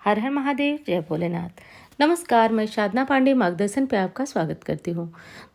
हर हर महादेव, जय भोलेनाथ। नमस्कार, मैं साधना पांडे मार्गदर्शन पे आपका स्वागत करती हूँ।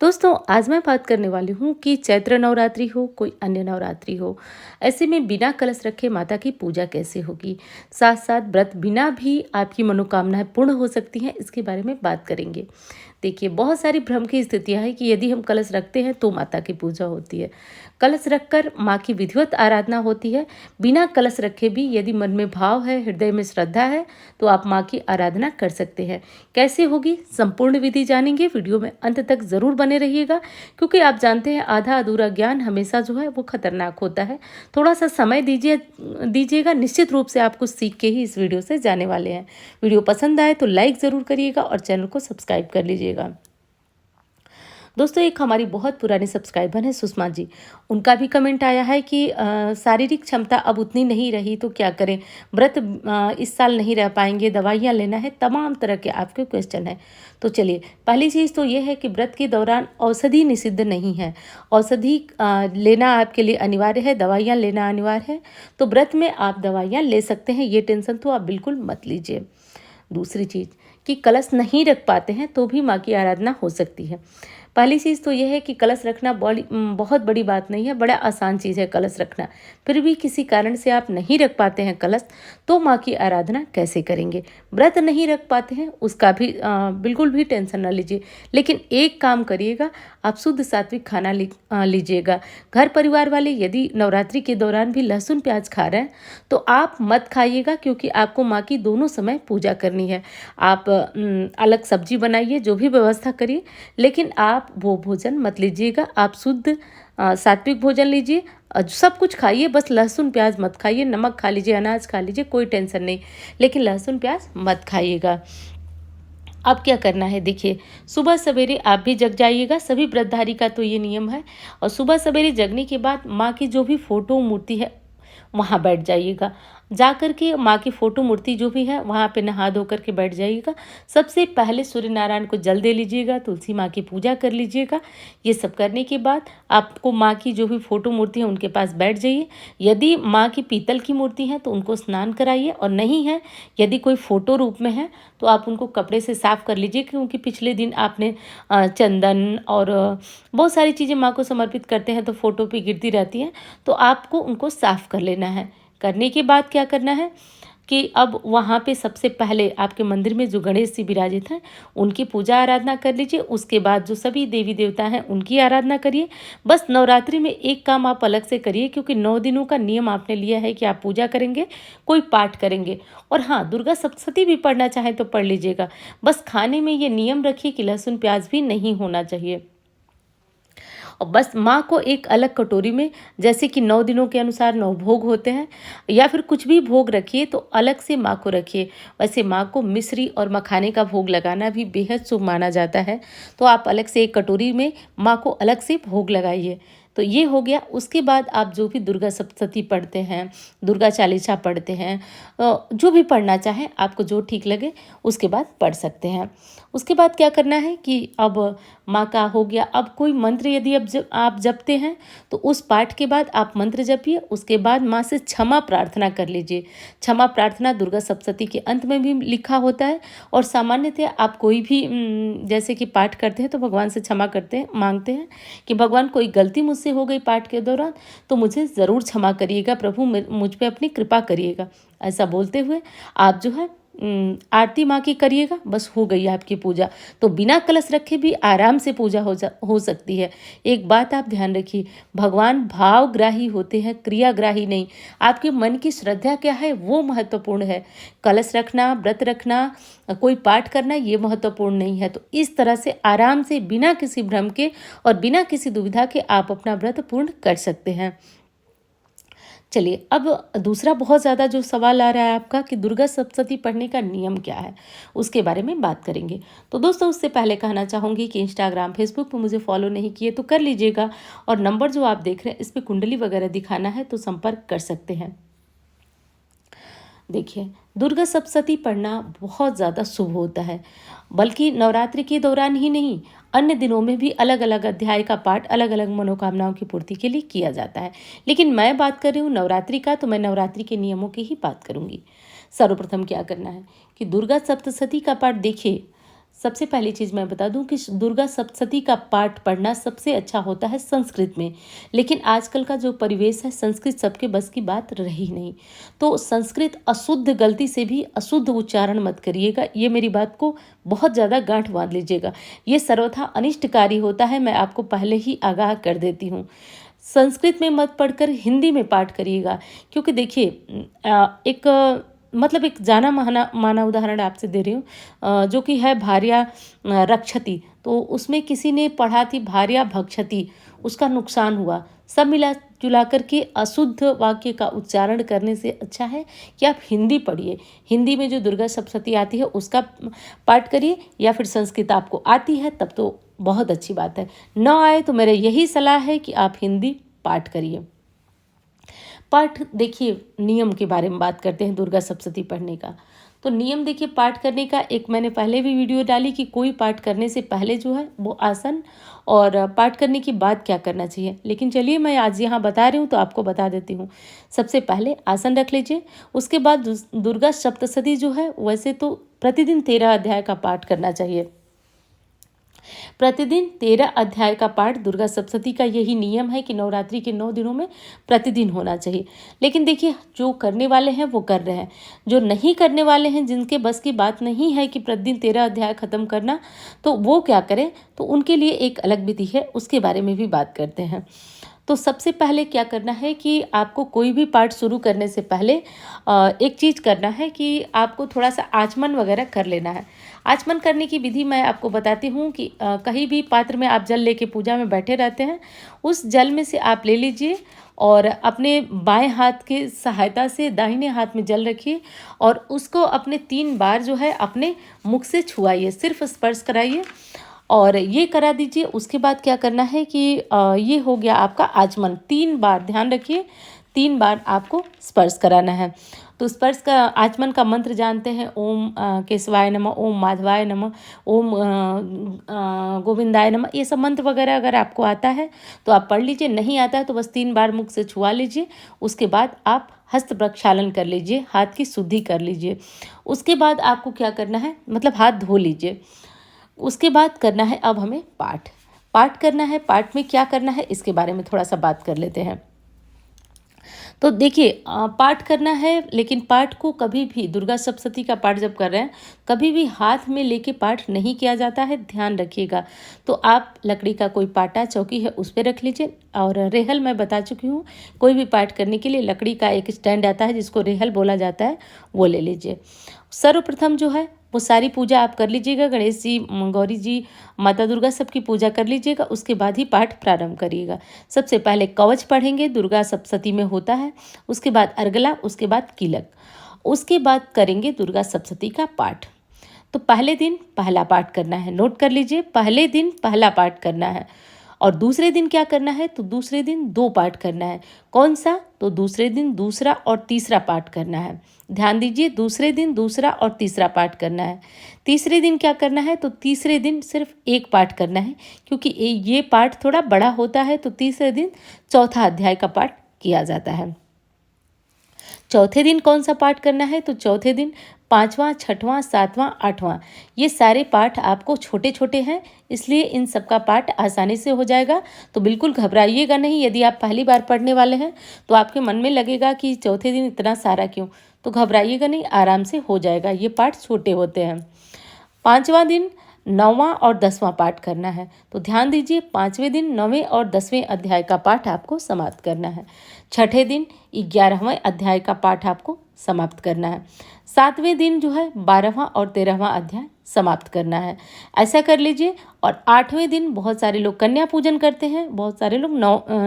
दोस्तों, आज मैं बात करने वाली हूँ कि चैत्र नवरात्रि हो, कोई अन्य नवरात्रि हो, ऐसे में बिना कलश रखे माता की पूजा कैसे होगी। साथ साथ व्रत बिना भी आपकी मनोकामनाएं पूर्ण हो सकती हैं, इसके बारे में बात करेंगे। देखिए, बहुत सारी भ्रम की स्थितियां हैं कि यदि हम कलश रखते हैं तो माता की पूजा होती है। कलश रखकर माँ की विधिवत आराधना होती है। बिना कलश रखे भी यदि मन में भाव है, हृदय में श्रद्धा है, तो आप माँ की आराधना कर सकते हैं। कैसे होगी, संपूर्ण विधि जानेंगे। वीडियो में अंत तक जरूर बने रहिएगा, क्योंकि आप जानते हैं आधा अधूरा ज्ञान हमेशा जो है वो खतरनाक होता है। थोड़ा सा समय दीजिएगा, निश्चित रूप से आप कुछ सीख के ही इस वीडियो से जाने वाले हैं। वीडियो पसंद आए तो लाइक ज़रूर करिएगा और चैनल को सब्सक्राइब कर लीजिएगा। दोस्तों, एक हमारी बहुत पुरानी सब्सक्राइबर है सुषमा जी। उनका भी कमेंट आया है कि शारीरिक क्षमता अब उतनी नहीं रही तो क्या करें, व्रत इस साल नहीं रह पाएंगे, दवाइयाँ लेना है, तमाम तरह के आपके क्वेश्चन हैं। तो चलिए, पहली चीज़ तो ये है कि व्रत के दौरान औषधि निषिद्ध नहीं है। औषधि लेना आपके लिए अनिवार्य है, दवाइयाँ लेना अनिवार्य है। तो व्रत में आप दवाइयाँ ले सकते हैं, ये टेंशन तो आप बिल्कुल मत लीजिए। दूसरी चीज़ कि कलश नहीं रख पाते हैं तो भी माँ की आराधना हो सकती है। पहली चीज़ तो यह है कि कलश रखना बहुत बड़ी बात नहीं है, बड़ा आसान चीज़ है कलश रखना। फिर भी किसी कारण से आप नहीं रख पाते हैं कलश, तो माँ की आराधना कैसे करेंगे। व्रत नहीं रख पाते हैं उसका भी बिल्कुल भी टेंशन न लीजिए, लेकिन एक काम करिएगा, आप शुद्ध सात्विक खाना लीजिएगा। घर परिवार वाले यदि नवरात्रि के दौरान भी लहसुन प्याज खा रहे हैं तो आप मत खाइएगा, क्योंकि आपको माँ की दोनों समय पूजा करनी है। आप अलग सब्जी बनाइए, जो भी व्यवस्था करिए, लेकिन आप वो भोजन मत लीजिएगा। आप शुद्ध सात्विक भोजन लीजिए। सब कुछ खाइए, बस लहसुन प्याज मत खाइए। नमक खा लीजिए, अनाज खा लीजिए, कोई टेंशन नहीं, लेकिन लहसुन प्याज मत खाइएगा। अब क्या करना है, देखिए, सुबह सवेरे आप भी जग जाइएगा। सभी व्रतधारी का तो ये नियम है। और सुबह सवेरे जगने के बाद माँ की जो भी फोटो मूर्ति है वहाँ बैठ जाइएगा। जा कर के माँ की फोटो मूर्ति जो भी है वहाँ पे नहा धो करके बैठ जाइएगा। सबसे पहले सूर्य नारायण को जल दे लीजिएगा, तुलसी माँ की पूजा कर लीजिएगा। ये सब करने के बाद आपको माँ की जो भी फोटो मूर्ति है उनके पास बैठ जाइए। यदि माँ की पीतल की मूर्ति है तो उनको स्नान कराइए, और नहीं है, यदि कोई फोटो रूप में है तो आप उनको कपड़े से साफ कर लीजिए, क्योंकि पिछले दिन आपने चंदन और बहुत सारी चीज़ें माँ को समर्पित करते हैं तो फोटो पे गिरती रहती हैं, तो आपको उनको साफ कर लेना है। करने के बाद क्या करना है कि अब वहाँ पे सबसे पहले आपके मंदिर में जो गणेश जी विराजित हैं उनकी पूजा आराधना कर लीजिए। उसके बाद जो सभी देवी देवता हैं उनकी आराधना करिए। बस नवरात्रि में एक काम आप अलग से करिए, क्योंकि 9 दिनों का नियम आपने लिया है कि आप पूजा करेंगे, कोई पाठ करेंगे। और हाँ, दुर्गा सप्तशती भी पढ़ना चाहें तो पढ़ लीजिएगा। बस खाने में ये नियम रखिए कि लहसुन प्याज भी नहीं होना चाहिए। और बस माँ को एक अलग कटोरी में, जैसे कि 9 दिनों के अनुसार 9 भोग होते हैं, या फिर कुछ भी भोग रखिए तो अलग से माँ को रखिए। वैसे माँ को मिश्री और मखाने का भोग लगाना भी बेहद शुभ माना जाता है, तो आप अलग से एक कटोरी में माँ को अलग से भोग लगाइए। तो ये हो गया। उसके बाद आप जो भी दुर्गा सप्तशती पढ़ते हैं, दुर्गा चालीसा पढ़ते हैं, जो भी पढ़ना चाहें, आपको जो ठीक लगे उसके बाद पढ़ सकते हैं। उसके बाद क्या करना है कि अब माँ का हो गया। अब कोई मंत्र यदि आप जपते हैं तो उस पाठ के बाद आप मंत्र जपिए। उसके बाद माँ से क्षमा प्रार्थना कर लीजिए। क्षमा प्रार्थना दुर्गा सप्तशती के अंत में भी लिखा होता है, और सामान्यतः आप कोई भी जैसे कि पाठ करते हैं तो भगवान से क्षमा करते हैं, मांगते हैं कि भगवान कोई गलती मुझसे हो गई पाठ के दौरान तो मुझे ज़रूर क्षमा करिएगा, प्रभु मुझ पे अपनी कृपा करिएगा। ऐसा बोलते हुए आप जो है आरती माँ की करिएगा। बस हो गई आपकी पूजा। तो बिना कलश रखे भी आराम से पूजा हो सकती है। एक बात आप ध्यान रखिए, भगवान भावग्राही होते हैं, क्रियाग्राही नहीं। आपके मन की श्रद्धा क्या है वो महत्वपूर्ण है। कलश रखना, व्रत रखना, कोई पाठ करना ये महत्वपूर्ण नहीं है। तो इस तरह से आराम से बिना किसी भ्रम के और बिना किसी दुविधा के आप अपना व्रत पूर्ण कर सकते हैं। चलिए, अब दूसरा बहुत ज़्यादा जो सवाल आ रहा है आपका कि दुर्गा सप्तशती पढ़ने का नियम क्या है, उसके बारे में बात करेंगे। तो दोस्तों, उससे पहले कहना चाहूँगी कि इंस्टाग्राम फेसबुक पर मुझे फॉलो नहीं किए तो कर लीजिएगा, और नंबर जो आप देख रहे हैं इस पर कुंडली वगैरह दिखाना है तो संपर्क कर सकते हैं। देखिए, दुर्गा सप्तशती पढ़ना बहुत ज़्यादा शुभ होता है, बल्कि नवरात्रि के दौरान ही नहीं, अन्य दिनों में भी अलग अलग अध्याय का पाठ अलग अलग मनोकामनाओं की पूर्ति के लिए किया जाता है। लेकिन मैं बात कर रही हूँ नवरात्रि का, तो मैं नवरात्रि के नियमों की ही बात करूँगी। सर्वप्रथम क्या करना है कि दुर्गा सप्तशती का पाठ देखिए। सबसे पहली चीज़ मैं बता दूं कि दुर्गा सप्तशती का पाठ पढ़ना सबसे अच्छा होता है संस्कृत में, लेकिन आजकल का जो परिवेश है संस्कृत सबके बस की बात रही नहीं। तो संस्कृत अशुद्ध, गलती से भी अशुद्ध उच्चारण मत करिएगा, ये मेरी बात को बहुत ज़्यादा गांठ बांध लीजिएगा। ये सर्वथा अनिष्टकारी होता है, मैं आपको पहले ही आगाह कर देती हूँ। संस्कृत में मत पढ़कर हिंदी में पाठ करिएगा, क्योंकि देखिए एक मतलब एक जाना माना माना उदाहरण आपसे दे रही हूँ, जो कि है भार्या रक्षति। तो उसमें किसी ने पढ़ा थी भार्या भक्षति, उसका नुकसान हुआ। सब मिला जुला करके अशुद्ध वाक्य का उच्चारण करने से अच्छा है कि आप हिंदी पढ़िए। हिंदी में जो दुर्गा सप्तशती आती है उसका पाठ करिए, या फिर संस्कृत आपको आती है तब तो बहुत अच्छी बात है, न आए तो मेरा यही सलाह है कि आप हिंदी पाठ करिए। पाठ देखिए, नियम के बारे में बात करते हैं दुर्गा सप्तशती पढ़ने का। तो नियम देखिए, पाठ करने का एक मैंने पहले भी वीडियो डाली कि कोई पाठ करने से पहले जो है वो आसन, और पाठ करने के बाद क्या करना चाहिए। लेकिन चलिए मैं आज यहाँ बता रही हूँ तो आपको बता देती हूँ। सबसे पहले आसन रख लीजिए, उसके बाद दुर्गा सप्तशती जो है वैसे तो प्रतिदिन 13 अध्याय का पाठ करना चाहिए। प्रतिदिन 13 अध्याय का पाठ दुर्गा सप्तशती का यही नियम है कि नवरात्रि के 9 दिनों में प्रतिदिन होना चाहिए। लेकिन देखिए, जो करने वाले हैं वो कर रहे हैं, जो नहीं करने वाले हैं, जिनके बस की बात नहीं है कि प्रतिदिन 13 अध्याय खत्म करना, तो वो क्या करें, तो उनके लिए एक अलग विधि है, उसके बारे में भी बात करते हैं। तो सबसे पहले क्या करना है कि आपको कोई भी पाठ शुरू करने से पहले एक चीज़ करना है कि आपको थोड़ा सा आचमन वगैरह कर लेना है। आचमन करने की विधि मैं आपको बताती हूँ कि कहीं भी पात्र में आप जल लेके पूजा में बैठे रहते हैं, उस जल में से आप ले लीजिए और अपने बाएं हाथ की सहायता से दाहिने हाथ में जल रखिए और उसको अपने 3 बार जो है अपने मुख से छुआइए, सिर्फ स्पर्श कराइए और ये करा दीजिए। उसके बाद क्या करना है कि ये हो गया आपका आचमन। 3 बार, ध्यान रखिए, 3 बार आपको स्पर्श कराना है। तो स्पर्श का आचमन का मंत्र जानते हैं, ओम केशवाय नमः, ओम माधवाय नमः, ओम गोविंदाय नमः। ये सब मंत्र वगैरह अगर आपको आता है तो आप पढ़ लीजिए, नहीं आता है तो बस 3 बार मुख से छुआ लीजिए। उसके बाद आप हस्त प्रक्षालन कर लीजिए, हाथ की शुद्धि कर लीजिए। उसके बाद आपको क्या करना है, मतलब हाथ धो लीजिए। उसके बाद करना है अब हमें पाठ करना है। पाठ में क्या करना है इसके बारे में थोड़ा सा बात कर लेते हैं। तो देखिए, पाठ करना है, लेकिन पाठ को कभी भी, दुर्गा सप्तशती का पाठ जब कर रहे हैं, कभी भी हाथ में लेके पाठ नहीं किया जाता है, ध्यान रखिएगा। तो आप लकड़ी का कोई पाटा, चौकी है उस पर रख लीजिए, और रेहल मैं बता चुकी हूँ, कोई भी पाठ करने के लिए लकड़ी का एक स्टैंड आता है जिसको रेहल बोला जाता है, वो ले लीजिए। सर्वप्रथम जो है वो सारी पूजा आप कर लीजिएगा, गणेश जी, गौरी जी, माता दुर्गा सबकी पूजा कर लीजिएगा। उसके बाद ही पाठ प्रारंभ करिएगा। सबसे पहले कवच पढ़ेंगे, दुर्गा सप्तशती में होता है। उसके बाद अर्गला, उसके बाद कीलक, उसके बाद करेंगे दुर्गा सप्तशती का पाठ। तो पहले दिन पहला पाठ करना है, नोट कर लीजिए, पहले दिन पहला पाठ करना है। और दूसरे दिन क्या करना है, तो दूसरे दिन 2 पाठ करना है। कौन सा, तो दूसरे दिन दूसरा और तीसरा पाठ करना है। ध्यान दीजिए, दूसरे दिन दूसरा और तीसरा पाठ करना है। तीसरे दिन क्या करना है, तो तीसरे दिन सिर्फ 1 पाठ करना है, क्योंकि ये पाठ थोड़ा बड़ा होता है, तो तीसरे दिन चौथा अध्याय का पाठ किया जाता है। चौथे दिन कौन सा पाठ करना है, तो चौथे दिन 5वां, 6वां, 7वां, 8वां, ये सारे पाठ आपको छोटे छोटे हैं, इसलिए इन सब का पाठ आसानी से हो जाएगा। तो बिल्कुल घबराइएगा नहीं। यदि आप पहली बार पढ़ने वाले हैं तो आपके मन में लगेगा कि चौथे दिन इतना सारा क्यों, तो घबराइएगा नहीं, आराम से हो जाएगा। ये पाठ छोटे होते हैं। 5वां दिन 9वां और 10वां पाठ करना है। तो ध्यान दीजिए, 5वें दिन 9वें और 10वें अध्याय का पाठ आपको समाप्त करना है। 6ठे दिन 11वें अध्याय का पाठ आपको समाप्त करना है। 7वें दिन जो है 12वां और 13वां अध्याय समाप्त करना है। ऐसा कर लीजिए। और 8वें दिन बहुत सारे लोग कन्या पूजन करते हैं, बहुत सारे लोग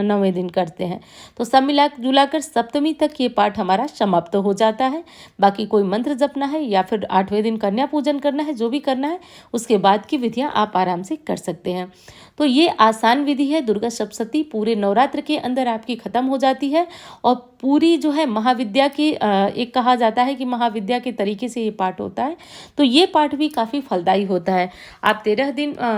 9वें दिन करते हैं। तो सब मिला जुलाकर सप्तमी तक ये पाठ हमारा समाप्त हो जाता है। बाकी कोई मंत्र जपना है या फिर 8वें दिन कन्या पूजन करना है, जो भी करना है उसके बाद की विधियाँ आप आराम से कर सकते हैं। तो ये आसान विधि है। दुर्गा सप्तशती पूरे नवरात्र के अंदर आपकी खत्म हो जाती है और पूरी जो है महाविद्या की, एक कहा जाता है कि महाविद्या के तरीके से ये पाठ होता है। तो ये पाठ भी काफ़ी फलदायी होता है। आप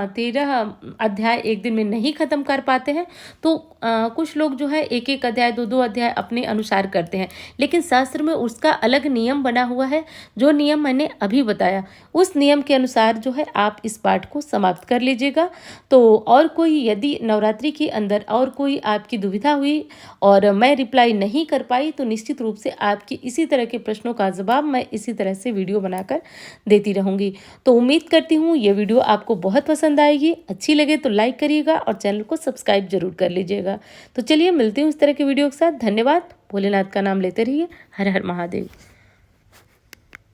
13 अध्याय एक दिन में नहीं खत्म कर पाते हैं, तो कुछ लोग जो है एक एक अध्याय, दो दो अध्याय अपने अनुसार करते हैं, लेकिन शास्त्र में उसका अलग नियम बना हुआ है। जो नियम मैंने अभी बताया, उस नियम के अनुसार जो है आप इस पाठ को समाप्त कर लीजिएगा। तो और कोई यदि नवरात्रि के अंदर और कोई आपकी दुविधा हुई और मैं रिप्लाई नहीं कर पाई, तो निश्चित रूप से आपकी इसी तरह के प्रश्नों का जवाब मैं इसी तरह से वीडियो बनाकर देती रहूँगी। तो उम्मीद करती हूँ ये वीडियो आपको बहुत पसंद आएगी। अच्छी लगे तो लाइक करिएगा और चैनल को सब्सक्राइब जरूर कर लीजिएगा। तो चलिए मिलती हूँ इस तरह के वीडियो के साथ। धन्यवाद। भोलेनाथ का नाम लेते रहिए। हर हर महादेव।